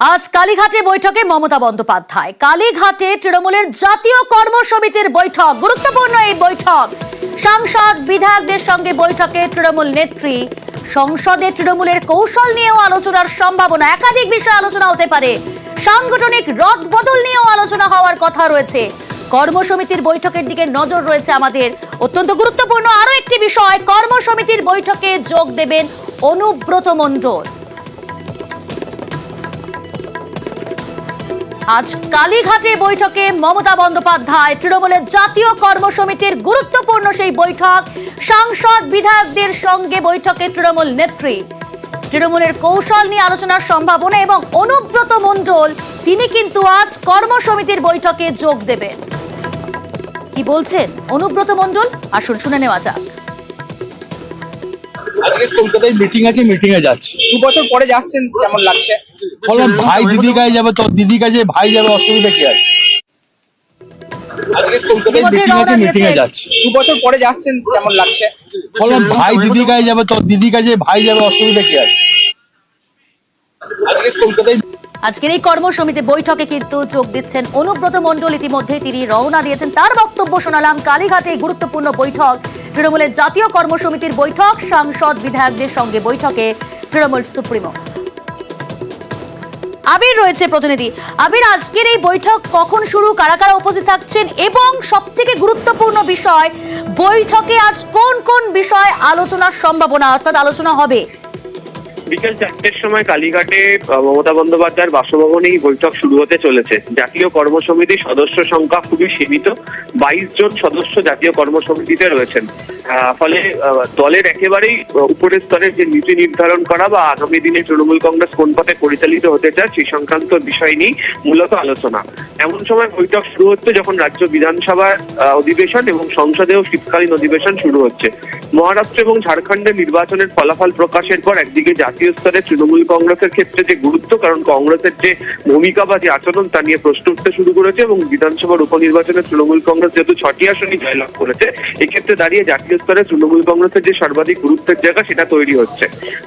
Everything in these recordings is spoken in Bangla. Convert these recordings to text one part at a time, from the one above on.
আজ কালীঘাটে বৈঠকে মমতা বন্দ্যোপাধ্যায়। কালীঘাটে তৃণমূলের জাতীয় কর্মসমিতির বৈঠক, গুরুত্বপূর্ণ এই বৈঠক। সাংসদ বিধায়কদের সঙ্গে বৈঠকে তৃণমূল নেত্রী। সংসদে তৃণমূলের কৌশল নিয়েও আলোচনার সম্ভাবনা, একাধিক বিষয় আলোচনা হতে পারে। সাংগঠনিক রদবদল নিয়েও আলোচনা হওয়ার কথা রয়েছে। কর্মসমিতির বৈঠকের দিকে নজর রয়েছে আমাদের। অত্যন্ত গুরুত্বপূর্ণ আরো একটি বিষয়, কর্মসমিতির বৈঠকে যোগ দেবেন অনুব্রত মণ্ডল। আজ কালীঘাটে বৈঠকে মমতা বন্দ্যোপাধ্যায়, তৃণমূলের জাতীয় কর্মসমিতির গুরুত্বপূর্ণ সেই বৈঠক। সাংসদ বিধায়কদের সঙ্গে বৈঠকে তৃণমূল নেত্রী। তৃণমূলের কৌশল নিয়ে আলোচনার সম্ভাবনা এবং অনুব্রত মণ্ডল তিনি কিন্তু আজ কর্মসমিতির বৈঠকে যোগ দেবেন। কি বলছেন অনুব্রত মণ্ডল, আসুন শুনে নেওয়া যাক। আজকে কলকাতায় মিটিং আছে, মিটিং এ যাচ্ছি। 2 বছর পরে যাচ্ছেন, কেমন লাগছে? বললাম ভাই দিদি কাছে যাবে, তো দিদি কাছে ভাই যাবে, অসুবিধা কি আছে? আজকে কলকাতায় মিটিং আছে, মিটিং এ যাচ্ছি। 2 বছর পরে যাচ্ছেন, কেমন লাগছে? বললাম ভাই দিদি কাছে যাবে, তো দিদি কাছে ভাই যাবে, অসুবিধা কি আছে? আজকে কলকাতায় আজকের এই কর্মসমিতি বৈঠকে কিন্তু যোগ দিচ্ছেন অনুব্রত মণ্ডল। ইতিমধ্যে তিনি রওনা দিয়েছেন, তার বক্তব্য শোনালাম। কালীঘাটে গুরুত্বপূর্ণ বৈঠক, তৃণমূলের জাতীয় কর্মসমিতির বৈঠক। সাংসদ বিধায়কদের সঙ্গে বৈঠকে তৃণমূল সুপ্রিমো। আবির রয়েছে প্রতিনিধি। আবির, আজকের এই বৈঠক কখন শুরু, কারা কারা উপস্থিত থাকছেন এবং সবথেকে গুরুত্বপূর্ণ বিষয়, বৈঠকে আজ কোন কোন বিষয় আলোচনার সম্ভাবনা, অর্থাৎ আলোচনা হবে? বিকেল 4টের সময় কালীঘাটে মমতা বন্দ্যোপাধ্যায়ের বাসভবনেই বৈঠক শুরু হতে চলেছে। জাতীয় কর্মসমিতির সদস্য সংখ্যা খুবই সীমিত, 22 জন সদস্য জাতীয় কর্মসমিতিতে রয়েছেন। ফলে দলের একেবারেই উপরের স্তরের যে নীতি নির্ধারণ করা বা আগামী দিনে তৃণমূল কংগ্রেস কোন পথে পরিচালিত হতে চায় সেই সংক্রান্ত বিষয় নিয়ে মূলত আলোচনা। এমন সময় বৈঠক শুরু হচ্ছে যখন রাজ্য বিধানসভার অধিবেশন এবং সংসদেও শীতকালীন অধিবেশন শুরু হচ্ছে। মহারাষ্ট্র এবং ঝাড়খণ্ডের নির্বাচনের ফলাফল প্রকাশের পর একদিকে জাতীয় স্তরে তৃণমূল কংগ্রেসের ক্ষেত্রে যে গুরুত্ব, কারণ কংগ্রেসের যে ভূমিকা বা যে আচরণ তা নিয়ে প্রশ্ন উঠতে শুরু করেছে এবং বিধানসভার উপনির্বাচনে তৃণমূল কংগ্রেস যেহেতু 6টি আসনই জয়লাভ করেছে, এক্ষেত্রে দাঁড়িয়ে জাতীয় স্তরে তৃণমূল কংগ্রেসের যে সর্বাধিক গুরুত্বের জায়গা সেটা তৈরি হচ্ছে।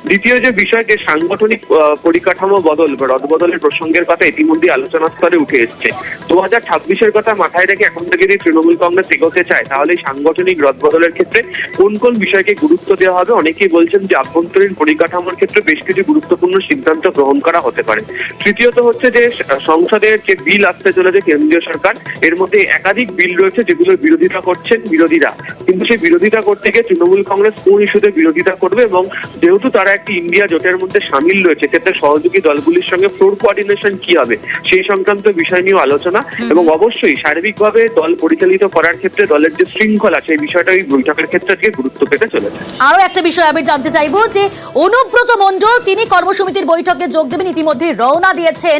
দ্বিতীয় যে বিষয়, যে সাংগঠনিক পরিকাঠামো বদল বা রদবদলের প্রসঙ্গের কথা ইতিমধ্যে আলোচনা স্তরে উঠে এসছে। 2026-এর কথা মাথায় রেখে এখন থেকে যদি তৃণমূল কংগ্রেস এগোতে চায় তাহলে সাংগঠনিক রদবদলের ক্ষেত্রে কোন কোন বিষয়কে গুরুত্ব দেওয়া হবে। অনেকেই বলছেন যে আভ্যন্তরীণ পরিকাঠামোর ক্ষেত্রে বেশ কিছু গুরুত্বপূর্ণ সিদ্ধান্ত গ্রহণ করা হতে পারে। তৃতীয়ত হচ্ছে যে সংসদের যে বিল আসতে চলেছে কেন্দ্রীয় সরকার, এর মধ্যে একাধিক বিল রয়েছে যেগুলোর বিরোধিতা করছেন বিরোধীরা, কিন্তু সেই বিরোধিতা করতে গিয়ে তৃণমূল কংগ্রেস কোন ইস্যুতে বিরোধিতা করবে এবং যেহেতু তারা একটি ইন্ডিয়া জোটের মধ্যে সামিল রয়েছে, ক্ষেত্রে সহযোগী দলগুলির সঙ্গে ফ্লোর কোঅর্ডিনেশন কি হবে সেই সংক্রান্ত বিষয় নিয়েও আলোচনা। এবং অবশ্যই সার্বিকভাবে দল পরিচালিত করার ক্ষেত্রে দলের যে শৃঙ্খলা, সেই বিষয়টা এই বৈঠকের ক্ষেত্রে আজকে গুরুত্ব পেতে চলেছে। আরো একটা বিষয় আমি জানতে চাইবো যে অনুব্রত মণ্ডল তিনি কর্মসমিতির বৈঠকে যোগ দেবেন, ইতিমধ্যে রওনা দিয়েছেন।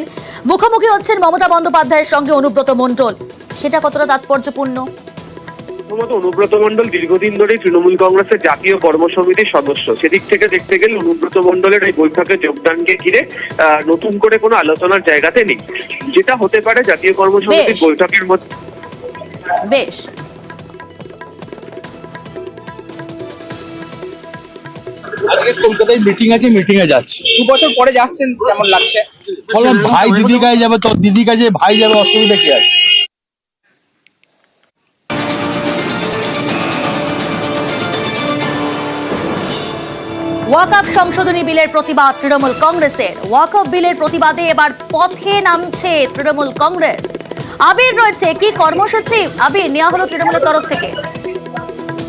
মুখোমুখি হচ্ছেন মমতা বন্দ্যোপাধ্যায়ের সঙ্গে অনুব্রত মণ্ডল, সেটা কতটা তাৎপর্যপূর্ণ? প্রথমত অনুব্রত মণ্ডল দীর্ঘদিন ধরে তৃণমূল কংগ্রেসের জাতীয় কর্মসমিতির সদস্য। সেদিক থেকে দেখতে গেলে অনুব্রত মণ্ডলের এই বৈঠকে যোগদানকে ঘিরে নতুন করে কোনো আলোচনার জায়গাতে নেই। যেটা হতে পারে জাতীয় কর্মসমিতির বৈঠকের মধ্যে বেশ। আজকে কলকাতায় মিটিং আছে, মিটিং এ যাচ্ছি। 2 বছর পরে যাচ্ছেন, কেমন লাগছে? বললাম ভাই দিদি কাছে যাবে, তো দিদি কাছে ভাই যাবে, অসুবিধা কি আছে? ওয়াকফ সংশোধনী বিলের প্রতিবাদ তৃণমূল কংগ্রেসের। ওয়াকফ বিলের প্রতিবাদে এবার পথে নামছে তৃণমূল কংগ্রেস। আবির রয়েছে, কি কর্মসূচি আবির নেওয়া হলো তৃণমূলের তরফ থেকে?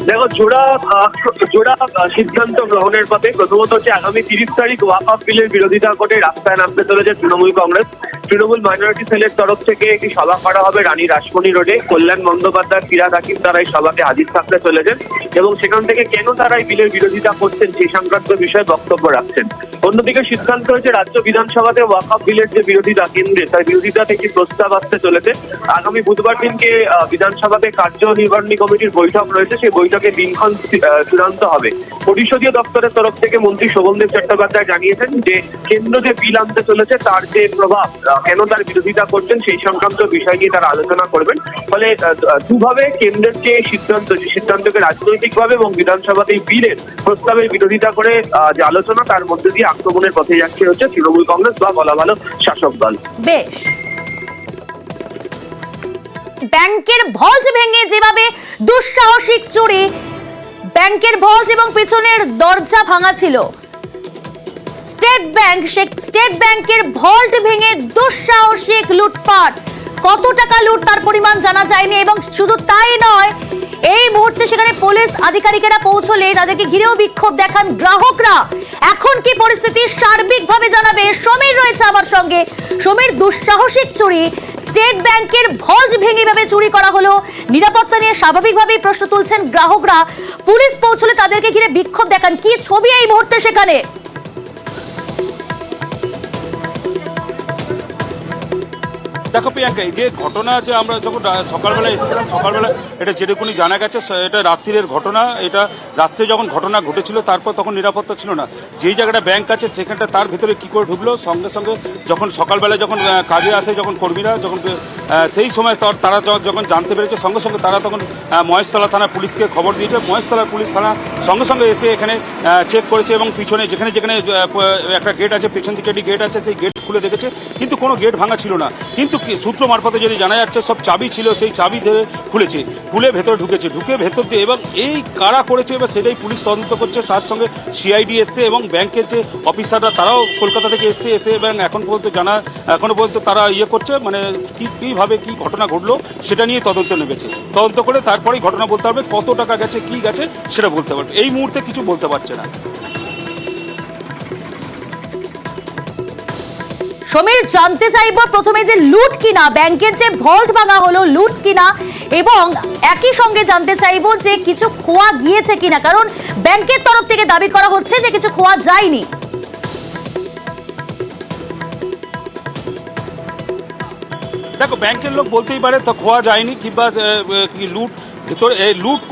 দেখো, জোড়া সিদ্ধান্ত গ্রহণের পথে। প্রথমত হচ্ছে আগামী 30 তারিখ ওয়াকফ বিলের বিরোধিতা করে রাস্তায় নামতে চলেছে তৃণমূল কংগ্রেস। তৃণমূল মাইনরিটি সেলের তরফ থেকে একটি সভা করা হবে রানী রাসমণি রোডে। কল্যাণ বন্দ্যোপাধ্যায়, ফিরাদ হাকিম তারা এই সভাতে হাজির থাকতে চলেছেন এবং সেখান থেকে কেন তারা এই বিলের বিরোধিতা করছেন সেই সংক্রান্ত বিষয়ে বক্তব্য রাখছেন। অন্যদিকে সিদ্ধান্ত হয়েছে রাজ্য বিধানসভাতে ওয়াকফ বিলের যে বিরোধিতা কেন্দ্রে, তার বিরোধিতা থেকে প্রস্তাব আসতে চলেছে। আগামী বুধবার দিনকে বিধানসভাতে কার্যনির্বাহী কমিটির বৈঠক রয়েছে, সেই বৈঠকে দিনক্ষণ চূড়ান্ত হবে। পরিষদীয় দপ্তরের তরফ থেকে মন্ত্রী শোভনদেব চট্টোপাধ্যায় জানিয়েছেন যে কেন্দ্র যে বিল আনতে চলেছে তার যে প্রভাব, কেন তার বিরোধিতা করছেন সেই সংক্রান্ত বিষয় নিয়ে তারা আলোচনা করবেন। ফলে দুভাবে কেন্দ্রের যে সিদ্ধান্তকে রাজনৈতিকভাবে এবং বিধানসভাতে বিলের প্রস্তাবের বিরোধিতা করে যে আলোচনা, তার মধ্যে দিয়ে আক্রমণের পথে যাচ্ছে হচ্ছে তৃণমূল কংগ্রেস বা বলা ভালো শাসক দল। বেশ, ব্যাংকের ভল্ট ভেঙে যেভাবে দুঃসাহসিক চুরি, ব্যাংকের ভল্ট এবং পিছনের দরজা ভাঙা ছিল, স্টেট ব্যাংকের ভল্ট ভেঙে দুঃসাহসিক লুটপাট। কত টাকা লুট তার পরিমাণ জানা যায়নি, এবং শুধু তাই নয়, এই মুহূর্তে সেখানে পুলিশ আধিকারিকেরা পৌঁছলে তাদেরকে ঘিরেও বিক্ষোভ দেখান গ্রাহকরা। এখন কি পরিস্থিতি সার্বিকভাবে জানাবে সমীর রয়েছে আমার সঙ্গে। সমীর, দুঃসাহসিক চুরি, স্টেট ব্যাংকের ভল্ট ভেঙে ভাবে চুরি করা হলো, নিরাপত্তা নিয়ে স্বাভাবিকভাবেই প্রশ্ন তুলছেন গ্রাহকরা। পুলিশ পৌঁছলে তাদেরকে ঘিরে বিক্ষোভ দেখান, কি ছবি এই মুহূর্তে সেখানে? দেখো প্রিয়াঙ্কা, এই যে ঘটনা, যে আমরা যখন সকালবেলা এসেছিলাম, সকালবেলা এটা যেটুকুনি জানা গেছে এটা রাত্রির ঘটনা। এটা রাত্রে যখন ঘটনা ঘটেছিল তারপর তখন নিরাপত্তা ছিল না। যেই জায়গাটা ব্যাংক আছে সেখানটা তার ভিতরে কি করে ঢুকলো, সঙ্গে সঙ্গে যখন সকালবেলা যখন কাজে আসে যখন কর্মীরা, যখন সেই সময় তারা যখন জানতে পেরেছে সঙ্গে সঙ্গে তারা তখন মহেশতলা থানা পুলিশকে খবর দিয়েছে। মহেশতলা পুলিশ থানা সঙ্গে সঙ্গে এসে এখানে চেক করেছে এবং পিছনে যেখানে যেখানে একটা গেট আছে, পেছন দিকে একটি গেট আছে, সেই গেট খুলে দেখেছে, কিন্তু কোনো গেট ভাঙা ছিল না। কিন্তু সূত্র মারফতে যদি জানা যাচ্ছে সব চাবি ছিল, সেই চাবি ধরে খুলেছে, খুলে ভেতরে ঢুকেছে, ঢুকে ভেতর দিয়ে, এবং এই কারা করেছে এবার সেটাই পুলিশ তদন্ত করছে। তার সঙ্গে সিআইডি এসছে এবং ব্যাংকের যে অফিসাররা তারাও কলকাতা থেকে এসে এবং এখন পর্যন্ত তারা করছে, মানে কীভাবে কি ঘটনা ঘটলো সেটা নিয়ে তদন্ত নেমেছে। তদন্ত করে তারপরেই ঘটনা বলতে হবে, কত টাকা গেছে, কি গেছে সেটা বলতে পারবে। এই মুহূর্তে কিছু বলতে পারছে না। সমীর, জানতে চাইব প্রথমে যে লুট কিনা, ব্যাংকের যে ভল্ট ভাঙা হলো লুট কিনা, এবং একই সঙ্গে জানতে চাইব যে কিছু খোয়া গিয়েছে কিনা, কারণ ব্যাংকের তরফ থেকে দাবি করা হচ্ছে যে কিছু খোয়া যায়নি। দেখো, ব্যাংকের লোক বলতেই পারে তো খোয়া যায়নি কিংবা লুট, ভেতরে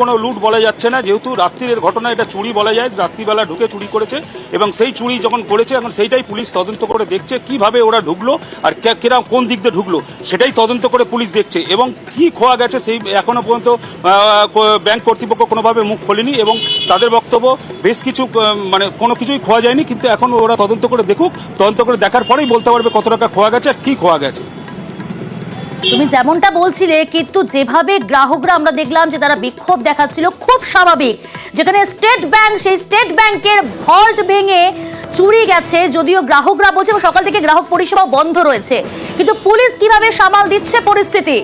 কোনো লুট বলা যাচ্ছে না, যেহেতু রাত্রির ঘটনা, এটা চুরি বলা যায়। রাত্রিবেলা ঢুকে চুরি করেছে এবং সেই চুরি যখন করেছে এখন সেইটাই পুলিশ তদন্ত করে দেখছে, কিভাবে ওরা ঢুকলো আর কিরকম কোন দিক দিয়ে ঢুকলো সেটাই তদন্ত করে পুলিশ দেখছে। এবং কি খোয়া গেছে সেই এখনো পর্যন্ত ব্যাংক কর্তৃপক্ষ কোনোভাবে মুখ খোলেনি এবং তাদের বক্তব্য বেশ কিছু মানে কোনো কিছুই খোয়া যায়নি, কিন্তু এখন ওরা তদন্ত করে দেখুক, তদন্ত করে দেখার পরেই বলতে পারবে কত টাকা খোয়া গেছে আর কি খোয়া গেছে। তুমি যেমনটা বলছিলে, কিন্তু যেভাবে গ্রাহকরা আমরা দেখলাম যে তারা বিক্ষোভ দেখাচ্ছিল, খুব স্বাভাবিক। যেখানে স্টেট ব্যাংক, সেই স্টেট ব্যাংকের ভল্ট ভেঙে চুরি গেছে, যদিও গ্রাহকরা বলছে সকাল থেকে গ্রাহক পরিষেবা বন্ধ রয়েছে, কিন্তু পুলিশ কিভাবে সামাল দিচ্ছে পরিস্থিতি?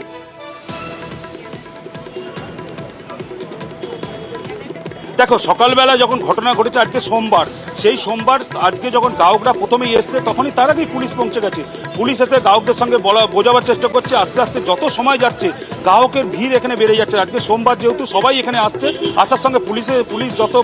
দেখো, সকালবেলা যখন ঘটনা ঘটেছে আজকে সোমবার, সেই সোমবার আজকে যখন গ্রাহকরা প্রথমেই এসছে তখনই তার আগেই পুলিশ পৌঁছে গেছে। পুলিশ এসে গ্রাহকদের সঙ্গে বোঝাবার চেষ্টা করছে। আস্তে আস্তে যত সময় যাচ্ছে গ্রাহকের ভিড় এখানে বেড়ে যাচ্ছে। আজকে সোমবার যেহেতু সবাই এখানে আসছে, আসার সঙ্গে পুলিশ যত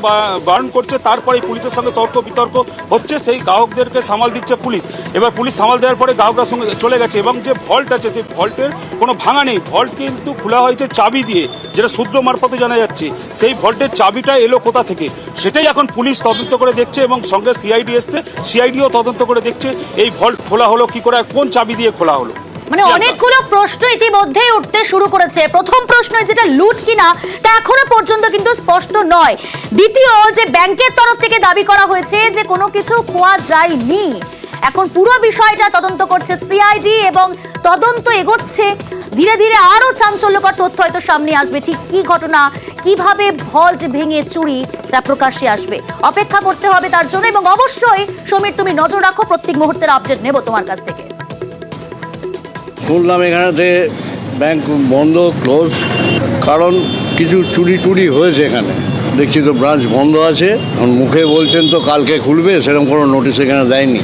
বারণ করছে তারপরেই পুলিশের সঙ্গে তর্ক বিতর্ক হচ্ছে, সেই গ্রাহকদেরকে সামাল দিচ্ছে পুলিশ। এবার পুলিশ সামাল দেওয়ার পরে গ্রাহকরা সঙ্গে চলে গেছে এবং যে ভল্ট আছে সেই ভল্টের কোনো ভাঙা নেই। ভল্ট কিন্তু খোলা হয়েছে চাবি দিয়ে, যেটা সূত্র মারফতে জানা যাচ্ছে। সেই ভল্টের চাবিটা এলো কোথা থেকে সেটাই এখন পুলিশ তদন্ত করে দেখছে এবং সঙ্গে সিআইডি এসছে, সিআইডিও তদন্ত করে দেখছে এই ভল্ট খোলা হলো কি করে, কোন চাবি দিয়ে খোলা হলো। মানে অনেকগুলো প্রশ্ন ইতিমধ্যেই উঠতে শুরু করেছে। প্রথম প্রশ্ন, যেটা লুট কিনা তা এখনো পর্যন্ত কিন্তু স্পষ্ট নয়। দ্বিতীয়, যে ব্যাংকের তরফ থেকে দাবি করা হয়েছে যে কোনো কিছু খোয়া যায়নি। এখন পুরো বিষয়টা তদন্ত করছে সিআইডি এবং তদন্ত এগোচ্ছে। ধীরে ধীরে আরো চাঞ্চল্যকর তথ্য হয়তো সামনে আসবে। ঠিক কি ঘটনা, কিভাবে ভল্ট ভেঙে চুরি, তা প্রকাশ্যে আসবে। অপেক্ষা করতে হবে তার জন্য। এবং অবশ্যই সমীর, তুমি নজর রাখো, প্রত্যেক মুহূর্তের আপডেট নেব তোমার কাছ থেকে। শুনলাম এখানেতে ব্যাংক বন্ধ, ক্লোজ, কারণ কিছু চুরি টুরি হয়েছে এখানে। দেখছি তো ব্রাঞ্চ বন্ধ আছে। এখন মুখে বলছেন তো কালকে খুলবে, সেরকম কোনো নোটিশ এখানে দেয়নি।